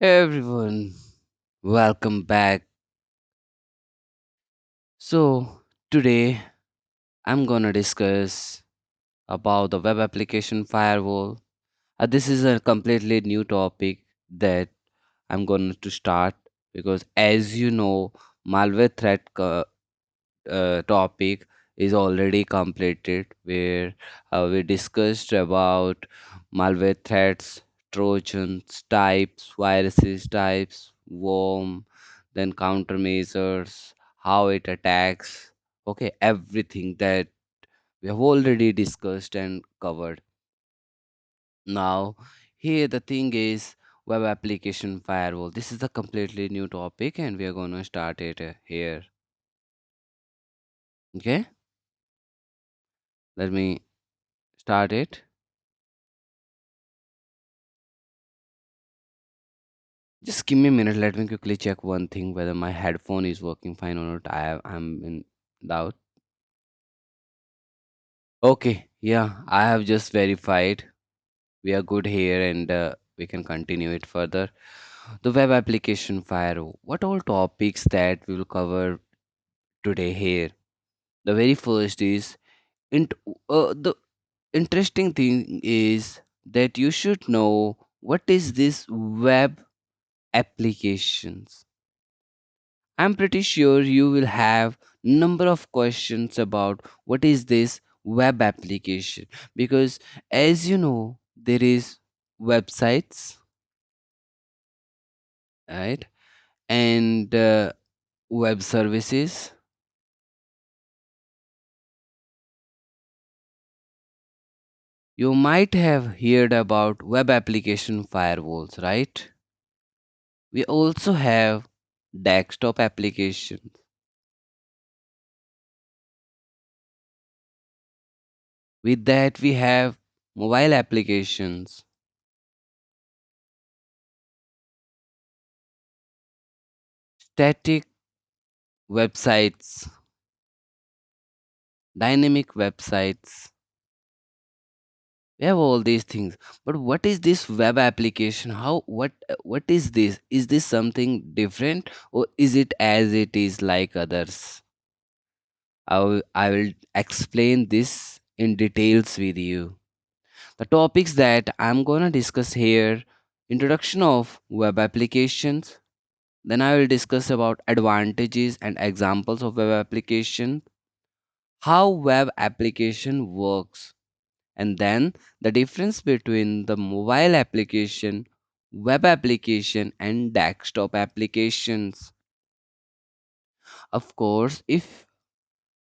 Everyone, welcome back. So, today I'm gonna discuss about the web application firewall. This is a completely new topic that I'm going to start because, as you know, malware topic is already completed where we discussed about malware threats, trojans types, viruses types, worm, then countermeasures, how it attacks. Okay, everything that we have already discussed and covered. Now, here the thing is web application firewall. This is a completely new topic and we are going to start it here. Okay, let me start it. Just give me a minute. Let me quickly check one thing whether my headphone is working fine or not. I'm in doubt. Okay, yeah, I have just verified. We are good here and we can continue it further. The web application firewall. What all topics that we will cover today here? The very first is int- the interesting thing is that you should know what is this web applications. I'm pretty sure you will have number of questions about what is this web application because as you know there is websites, right, and web services. You might have heard about web application firewalls, right? We also have desktop applications. With that we have mobile applications, static websites, dynamic websites. We have all these things. But what is this web application? What is this? Is this something different or is it as it is like others? I will explain this in details with you. The topics that I'm gonna discuss here: introduction of web applications, then I will discuss about advantages and examples of web application, how web application works, and then the difference between the mobile application, web application, and desktop applications. Of course, if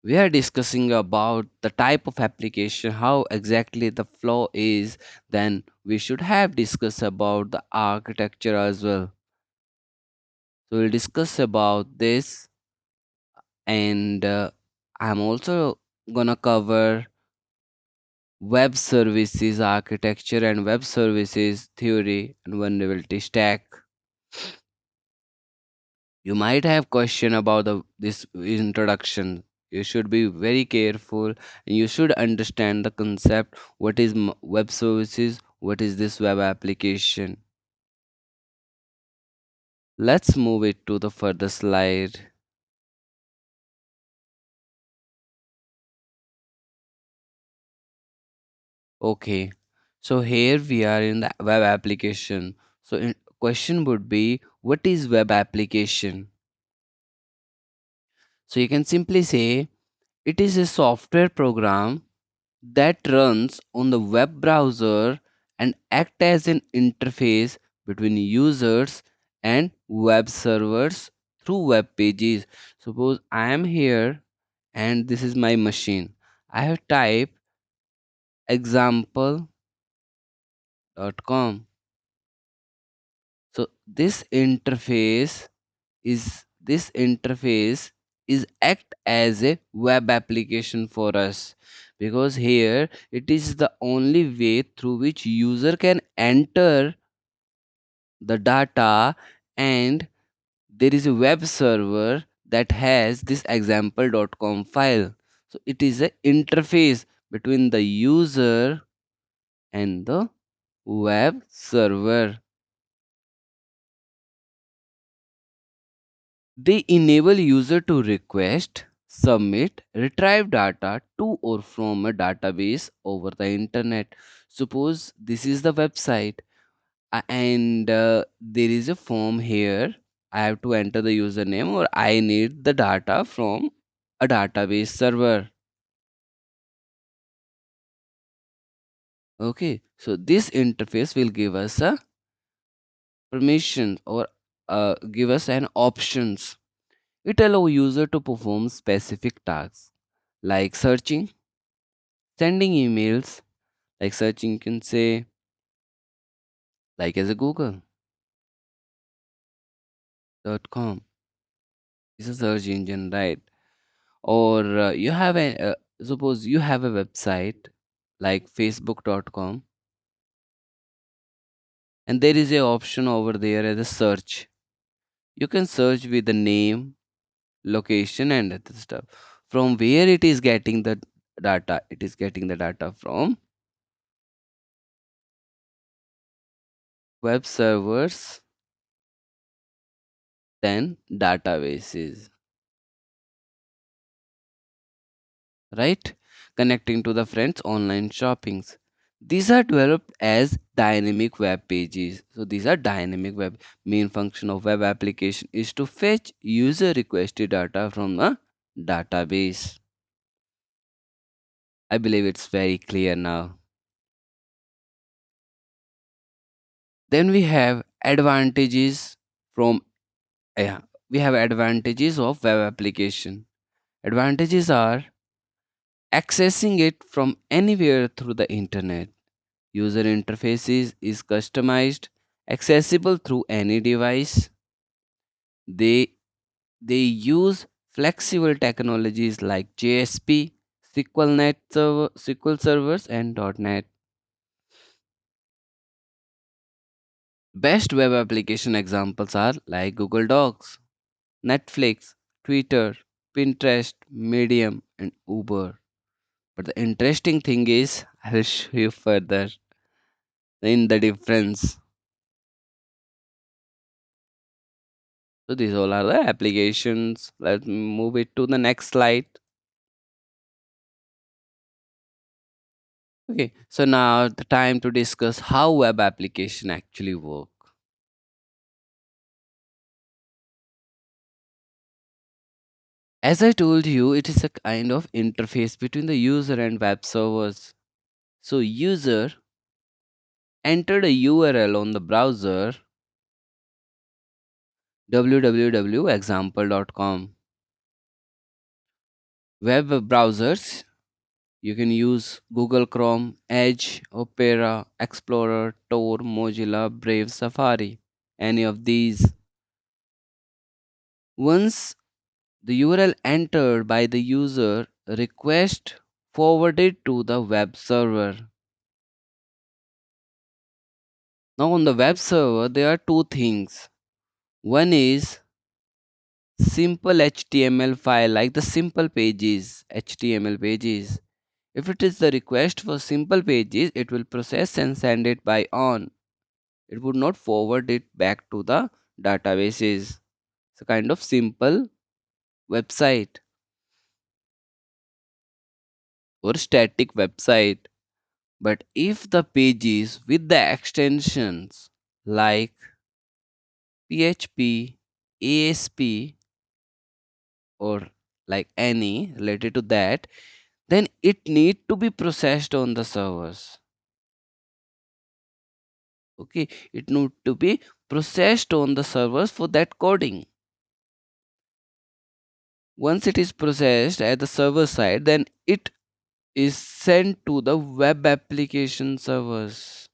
we are discussing about the type of application, how exactly the flow is, then we should have discussed about the architecture as well. So we'll discuss about this, and I'm also gonna cover web services architecture and web services theory and vulnerability stack. You might have question about this introduction. You should be very careful and you should understand the concept. What is web services? What is this web application? Let's move it to the further slide. Okay, so here we are in the web application. So question would be, what is web application? So you can simply say it is a software program that runs on the web browser and act as an interface between users and web servers through web pages. Suppose I am here and this is my machine. I have typed example.com. So this interface is act as a web application for us because here it is the only way through which user can enter the data, and there is a web server that has this example.com file. So it is an interface between the user and the web server. They enable user to request, submit, retrieve data to or from a database over the internet. Suppose this is the website, and there is a form here. I have to enter the username, or I need the data from a database server. Okay, so this interface will give us a permission, or give us an options. It allow user to perform specific tasks like searching, sending emails, like searching you can say like as a google.com is a search engine, right? Or you have a suppose you have a website like facebook.com, and there is a option over there as a search. You can search with the name, location and other stuff. From where it is getting the data? It is getting the data from web servers, then databases, right? Connecting to the friends online shoppings. These are developed as dynamic web pages. So these are dynamic web. Main function of web application is to fetch user requested data from the database. I believe it's very clear now. Then we have advantages from yeah, we have advantages of web application. Advantages are accessing it from anywhere through the internet. User interfaces is customized, accessible through any device. They they use flexible technologies like JSP, SQL servers, and .NET. Best web application examples are like Google Docs, Netflix, Twitter, Pinterest, Medium, and Uber. But the interesting thing is, I'll show you further in the difference. So these all are the applications. Let's move it to the next slide. Okay, so now the time to discuss how web application actually work. As I told you, it is a kind of interface between the user and web servers. So user entered a URL on the browser www.example.com. Web browsers, you can use Google Chrome, Edge, Opera, Explorer, Tor, Mozilla, Brave, Safari. Any of these. Once the URL entered by the user, request forwarded to the web server. Now on the web server there are two things. One is simple HTML file like the simple pages, HTML pages. If it is the request for simple pages, it will process and send it by on. It would not forward it back to the databases. It's a kind of simple website or static website. But if the pages with the extensions like PHP, ASP, or like any related to that, then it need to be processed on the servers. Okay, it need to be processed on the servers for that coding. Once it is processed at the server side, then it is sent to the web application servers.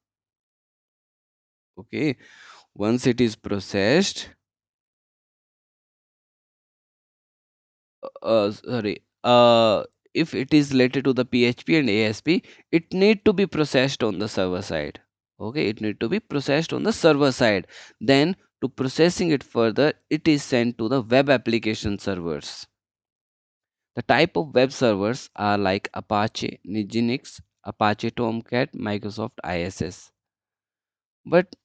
Okay, once it is processed, sorry, if it is related to the PHP and ASP, it need to be processed on the server side. Okay, it need to be processed on the server side. Then to processing it further, it is sent to the web application servers. The type of web servers are like Apache, Nginx, Apache Tomcat, Microsoft ISS. But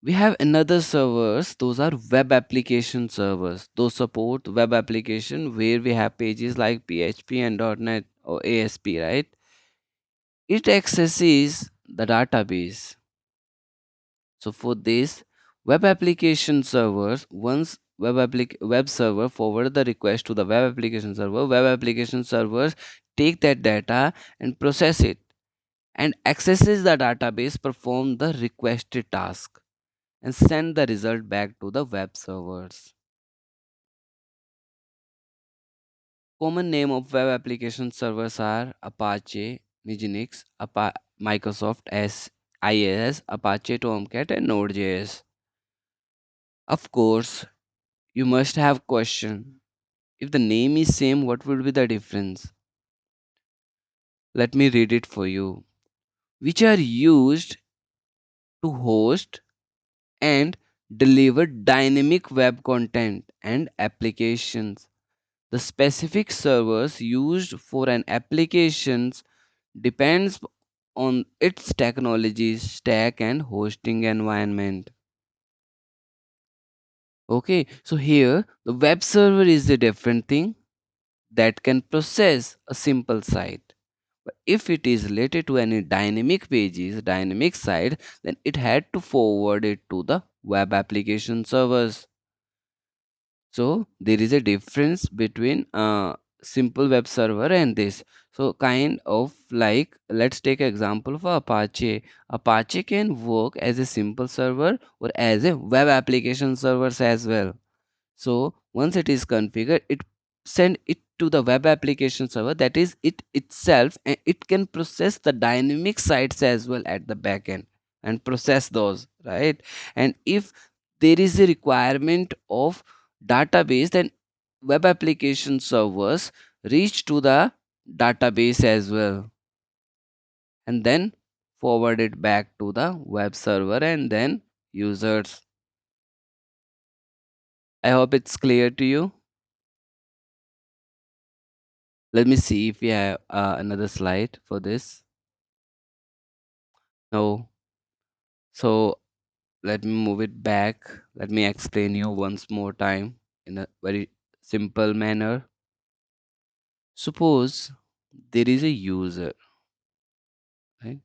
We have another servers, those are web application servers. Those support web application where we have pages like PHP and .NET or ASP, right? It accesses the database. So for this, web application servers, once web server forward the request to the web application server, web application servers take that data and process it and accesses the database, perform the requested task and send the result back to the web servers. Common name of web application servers are Apache, Nginx, Microsoft IaaS, Apache Tomcat, and Node.js. Of course, you must have question. If the name is same, what would be the difference? Let me read it for you. Which are used to host and deliver dynamic web content and applications. The specific servers used for an applications depends on its technology stack and hosting environment. Okay, so here the web server is a different thing that can process a simple site. But if it is related to any dynamic pages, dynamic site, then it had to forward it to the web application servers. So there is a difference between simple web server and this. So kind of like, let's take example of Apache. Apache can work as a simple server or as a web application servers as well. So once it is configured, it send it to the web application server, that is it itself, and it can process the dynamic sites as well at the back end and process those, right? And if there is a requirement of database, then web application servers reach to the database as well and then forward it back to the web server and then users. I hope it's clear to you. Let me see if we have another slide for this. No. So let me move it back. Let me explain you once more time in a very simple manner. Suppose there is a user, right?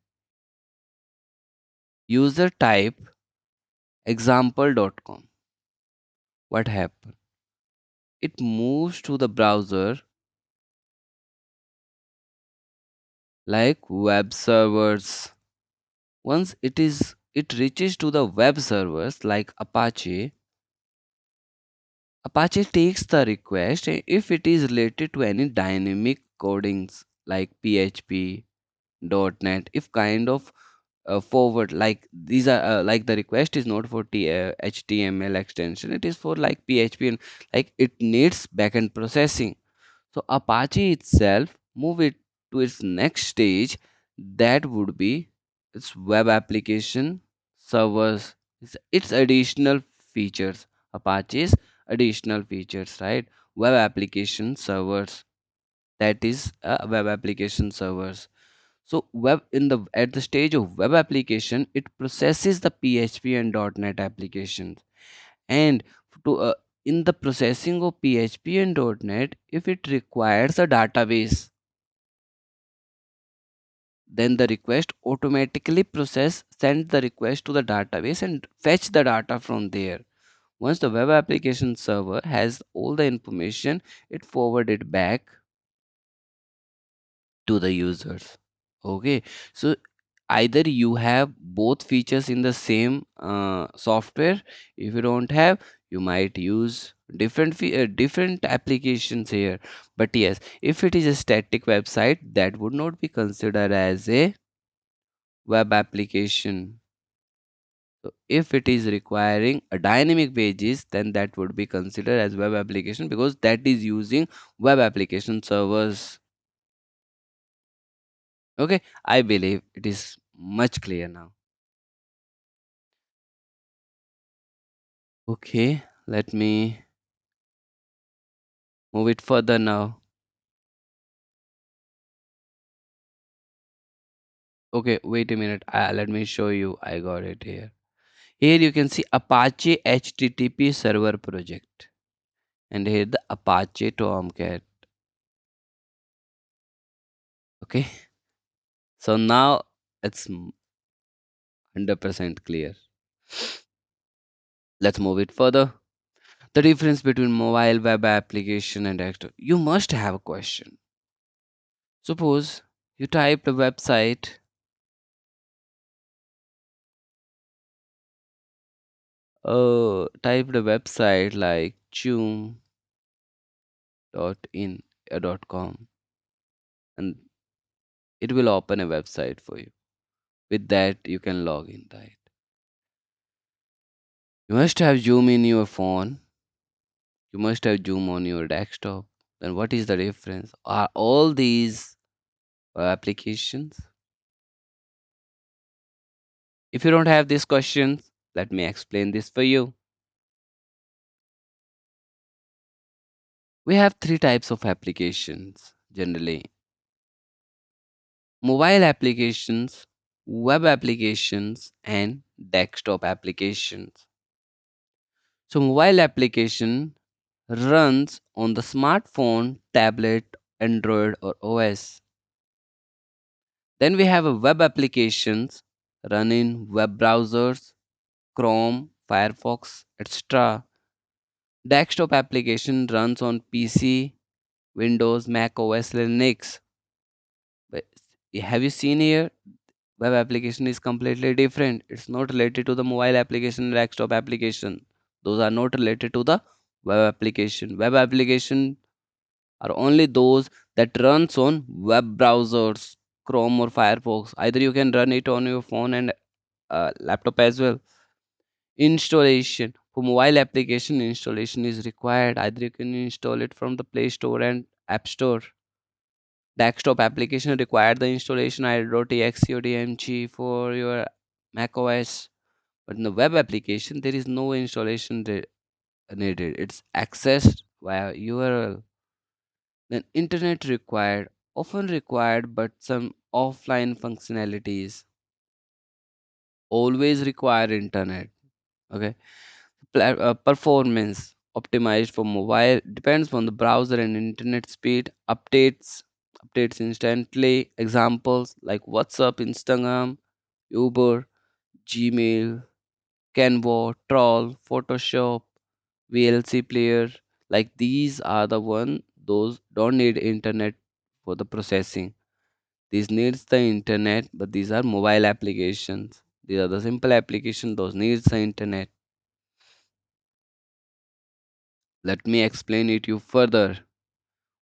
User type example.com. What happened? It moves to the browser like web servers. Once it reaches to the web servers like Apache takes the request if it is related to any dynamic codings like PHP, .NET, if kind of forward like these are like the request is not for HTML extension, it is for like PHP and like it needs backend processing. So Apache itself move it to its next stage, that would be its web application servers. Its additional features, Apache's additional features, right? Web application servers. That is web application servers. So web in the at the stage of web application, it processes the PHP and .NET applications and to in the processing of PHP and .NET, if it requires a database, then the request automatically process send the request to the database and fetch the data from there. Once the web application server has all the information, it forward it back to the users. Okay, so either you have both features in the same software. If you don't have, you might use different applications here. But yes, if it is a static website, that would not be considered as a web application. So if it is requiring a dynamic pages, then that would be considered as web application because that is using web application servers. Okay, I believe it is much clear now. Okay, let me move it further now. Okay, wait a minute. Let me show you. I got it here. Here you can see Apache HTTP server project, and here the Apache Tomcat. Okay, so now it's 100% clear. Let's move it further. The difference between mobile web application and desktop. You must have a question. Suppose you typed a website, like choom.in .com, and it will open a website for you. With that, you can log in, right? You must have Zoom in your phone. You must have Zoom on your desktop. Then what is the difference? Are all these applications? If you don't have these questions, let me explain this for you. We have three types of applications generally: mobile applications, web applications, and desktop applications. So, mobile application runs on the smartphone, tablet, Android, or OS. Then we have a web applications run in web browsers, Chrome, Firefox, etc. Desktop application runs on PC, Windows, Mac OS, Linux. But have you seen here? Web application is completely different. It's not related to the mobile application, desktop application. Those are not related to the web application. Web application are only those that runs on web browsers, Chrome or Firefox. Either you can run it on your phone and laptop as well. Installation for mobile application, installation is required. Either you can install it from the Play Store and App Store. Desktop application require the installation IDE.exe or DMG for your Mac OS. But in the web application, there is no installation needed. It's accessed via URL. Then internet required, often required, but some offline functionalities always require internet. Okay, performance optimized for mobile depends on the browser and internet speed. Updates instantly. Examples like WhatsApp, Instagram, Uber, Gmail, Canva, Troll, Photoshop, VLC player. Like these are the one those don't need internet for the processing. These needs the internet, but these are mobile applications. These are the simple application. Those needs the internet. Let me explain it you further.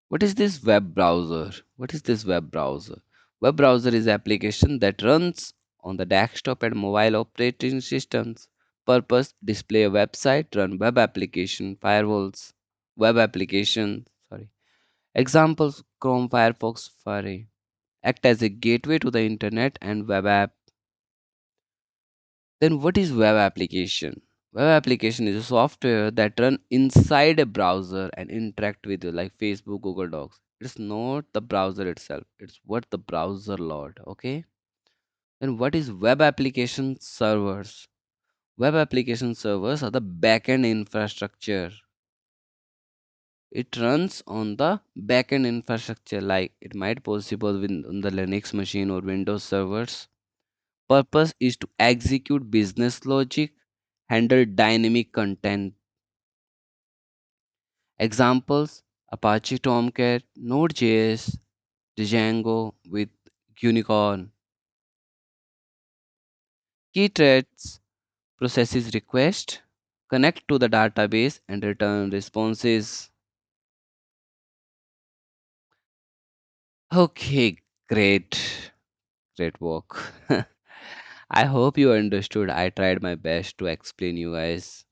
What is this web browser? What is this web browser? Web browser is application that runs on the desktop and mobile operating systems. Purpose: display a website, run web application, firewalls, web application. Sorry. Examples: Chrome, Firefox, Safari. Act as a gateway to the internet and web app. Then what is web application? Web application is a software that run inside a browser and interact with you like Facebook, Google Docs. It's not the browser itself. It's what the browser load. Okay. Then what is web application servers? Web application servers are the backend infrastructure. It runs on the backend infrastructure like it might possible on the Linux machine or Windows servers. Purpose is to execute business logic, handle dynamic content. Examples: Apache Tomcat, Node.js, Django with Unicorn. Key threads: processes request, connect to the database and return responses. Okay, great. Great work. I hope you understood. I tried my best to explain you guys.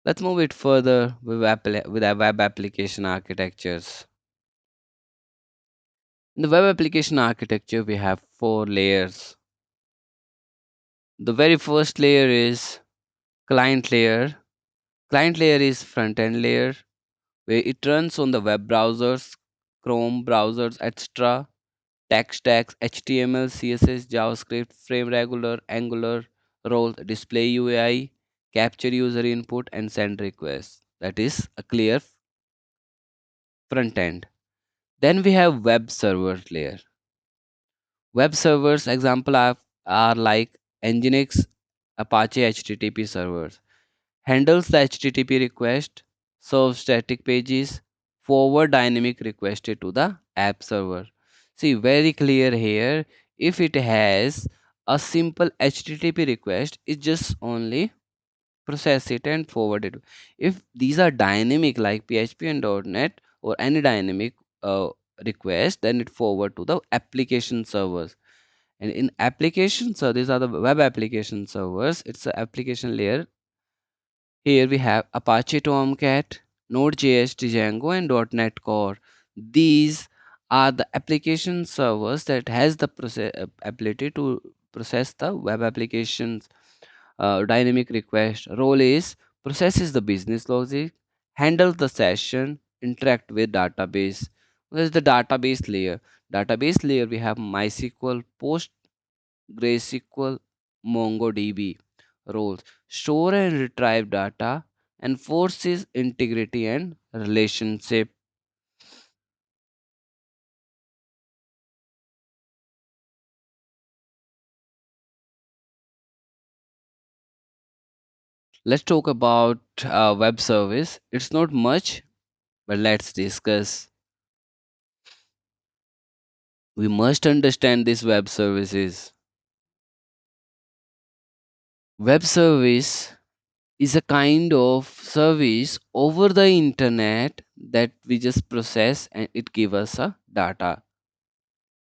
Let's move it further with our web application architectures. In the web application architecture, we have four layers. The very first layer is client layer. Client layer is front end layer where it runs on the web browsers, Chrome browsers, etc. Tech stacks, HTML, CSS, JavaScript, Frame Regular, Angular. Role display UI, capture user input, and send requests. That is a clear front end. Then we have web server layer. Web servers example are like Nginx, Apache HTTP servers. Handles the HTTP request, serves static pages, forward dynamic requested to the app server. See, very clear here. If it has a simple HTTP request, it just only process it and forward it. If these are dynamic like PHP and .NET or any dynamic request, then it forward to the application servers. And in application, so these are the web application servers. It's the application layer. Here we have Apache Tomcat, Node.js, Django, and .NET Core. These are the application servers that has the ability to process the web applications. Dynamic request role is processes the business logic, handles the session, interact with database. What is the database layer? Database layer we have MySQL, PostgreSQL, MongoDB roles store and retrieve data, enforces integrity and relationship. Let's talk about web service. It's not much, but let's discuss. We must understand this web services. Web service is a kind of service over the internet that we just process and it give us a data.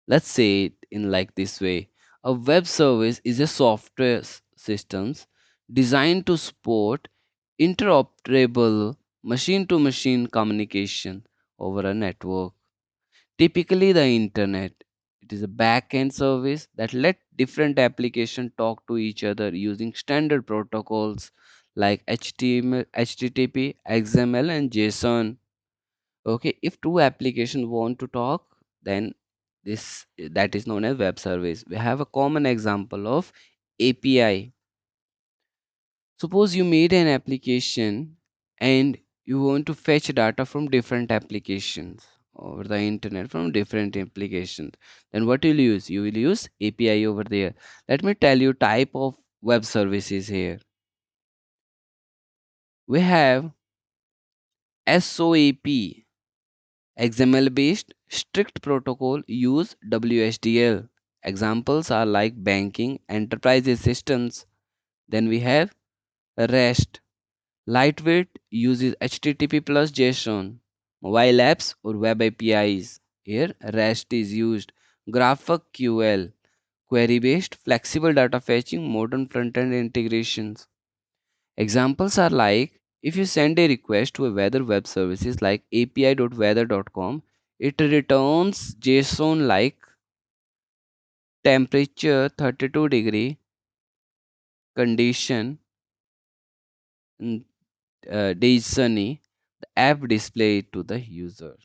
Let's say it in like this way. A web service is a software systems designed to support interoperable machine to machine communication over a network, typically the internet. It is a back-end service that let different applications talk to each other using standard protocols like HTML, HTTP, XML, and JSON. Okay, if two applications want to talk, then this that is known as web service. We have a common example of API. Suppose you made an application and you want to fetch data from different applications over the internet from different applications. Then what will you use? You will use API over there. Let me tell you type of web services here. We have SOAP, XML based strict protocol use WSDL. Examples are like banking, enterprise systems. Then we have REST. Lightweight uses HTTP plus JSON. Mobile apps or web APIs. Here REST is used. GraphQL, query based, flexible data fetching, modern front end integrations. Examples are like if you send a request to a weather web services like api.weather.com, it returns JSON like temperature 32 degree, condition days sunny, the app display it to the user.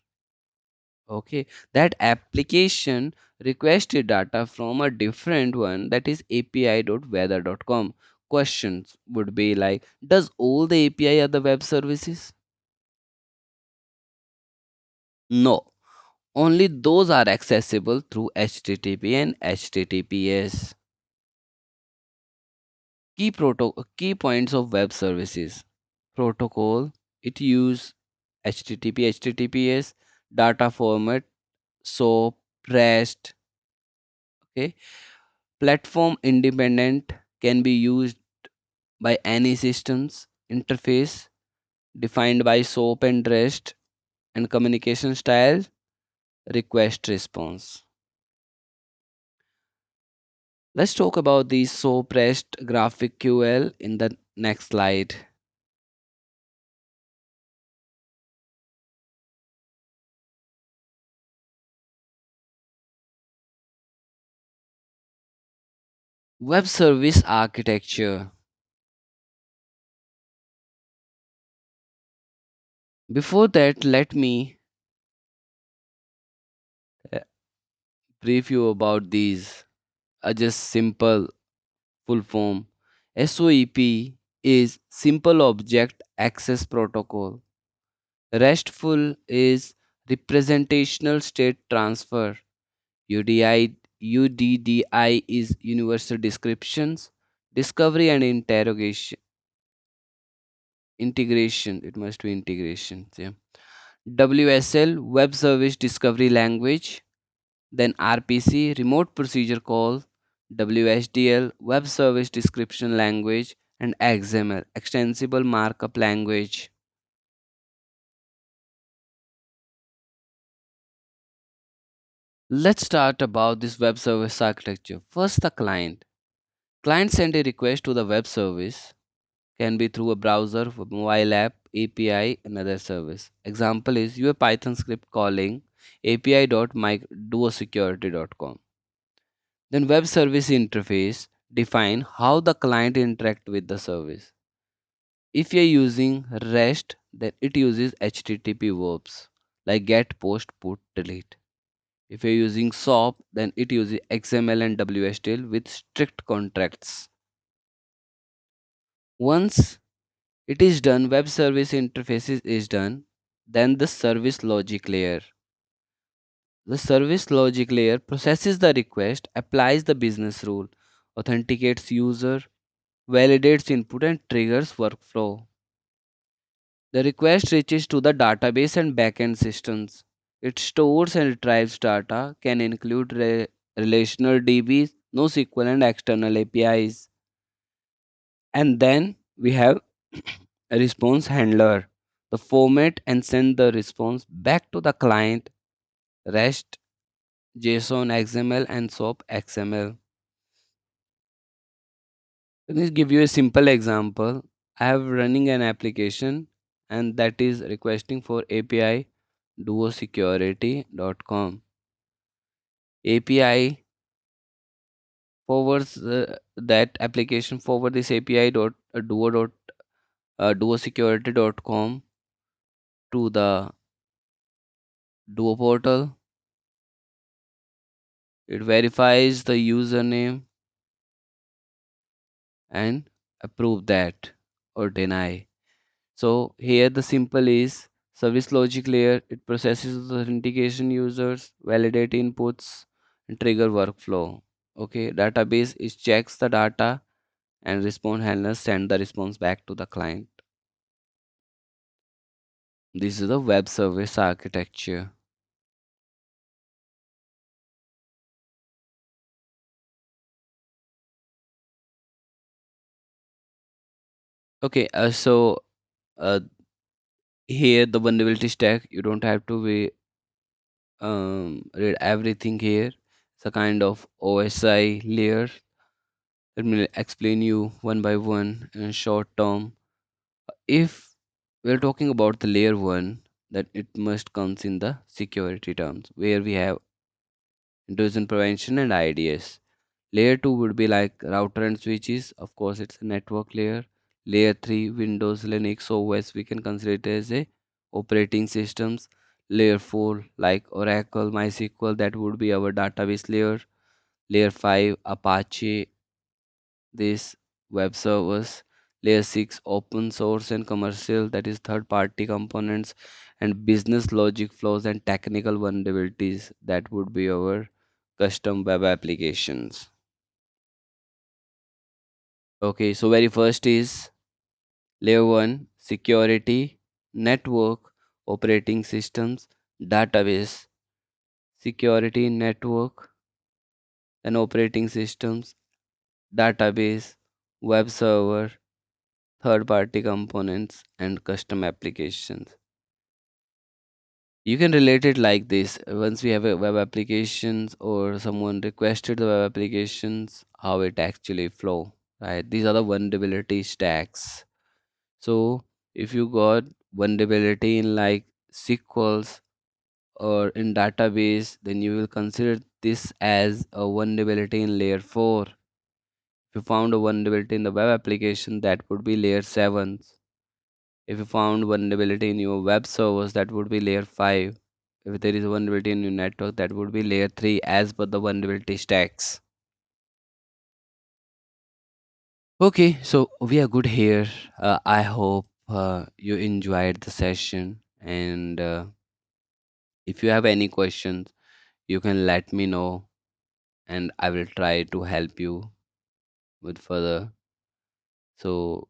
Okay, that application requested data from a different one, that is api.weather.com. Questions would be like, does all the API are the web services? No, only those are accessible through HTTP and HTTPS. Key points of web services. Protocol, it use HTTP, HTTPS, data format, SOAP, REST. Okay, platform independent, can be used by any systems. Interface defined by SOAP and REST, and communication style, request response. Let's talk about the SOAP REST GraphQL in the next slide. Web service architecture. Before that, let me uh, brief you about these. Just simple full form. SOEP is Simple Object Access Protocol. RESTful is Representational State Transfer. UDDI is Universal Descriptions, Discovery and Interrogation. Integration. It must be integration. Yeah. WSL Web Service Discovery Language. Then RPC Remote Procedure Call. WSDL Web Service Description Language. And XML Extensible Markup Language. Let's start about this web service architecture. First, the client. Client send a request to the web service, can be through a browser, mobile app, API, another service. Example is your Python script calling api.duosecurity.com. Then web service interface define how the client interact with the service. If you're using REST, then it uses HTTP verbs like get, post, put, delete. If you're using SOAP, then it uses XML and WSDL with strict contracts. Once it is done, web service interfaces is done, then the service logic layer. The service logic layer processes the request, applies the business rule, authenticates user, validates input and triggers workflow. The request reaches to the database and backend systems. It stores and retrieves data, can include relational DBs, NoSQL and external APIs. And then we have a response handler. The format and send the response back to the client, REST, JSON XML and SOAP XML. Let me give you a simple example. I have running an application and that is requesting for API duosecurity.com. API forwards that application forward this API duosecurity.com to the Duo portal. It verifies the username and approve that or deny. So here the simple is service logic layer. It processes the authentication users, validate inputs, and trigger workflow. Okay, database is checks the data and response handlers send the response back to the client. This is the web service architecture. Okay, uh, here the vulnerability stack. You don't have to be read everything here. It's a kind of OSI layer. Let me explain you one by one in short term. If we're talking about the layer one, that it must comes in the security terms where we have intrusion prevention and IDS. Layer 2 would be like router and switches. Of course, it's a network layer. Layer 3, Windows, Linux, OS, we can consider it as a operating systems. Layer 4, like Oracle, MySQL, that would be our database layer. Layer 5, Apache, this web servers. Layer 6, open source and commercial, that is third party components. And business logic flows and technical vulnerabilities, that would be our custom web applications. Okay, so very first is layer 1 security, network, operating systems, database, security, network, and operating systems, database, web server, third party components, and custom applications. You can relate it like this. Once we have a web applications or someone requested the web applications, how it actually flow, right? These are the vulnerability stacks. So if you got vulnerability in like SQLs or in database, then you will consider this as a vulnerability in layer 4. If you found a vulnerability in the web application, that would be layer 7. If you found vulnerability in your web servers, that would be layer 5. If there is a vulnerability in your network, that would be layer 3 as per the vulnerability stacks. Okay, so we are good here. I hope you enjoyed the session. And if you have any questions, you can let me know, and I will try to help you with further. So,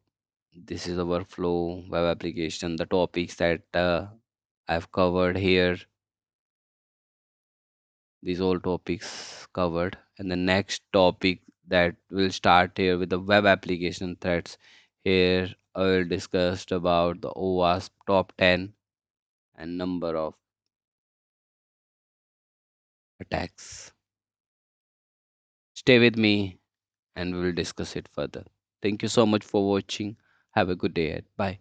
this is our flow web application. The topics that I've covered here, these all topics covered. And the next topic that will start here with the web application threats. Here, I will discuss about the OWASP top 10 and number of attacks. Stay with me and we will discuss it further. Thank you so much for watching. Have a good day ahead. Bye.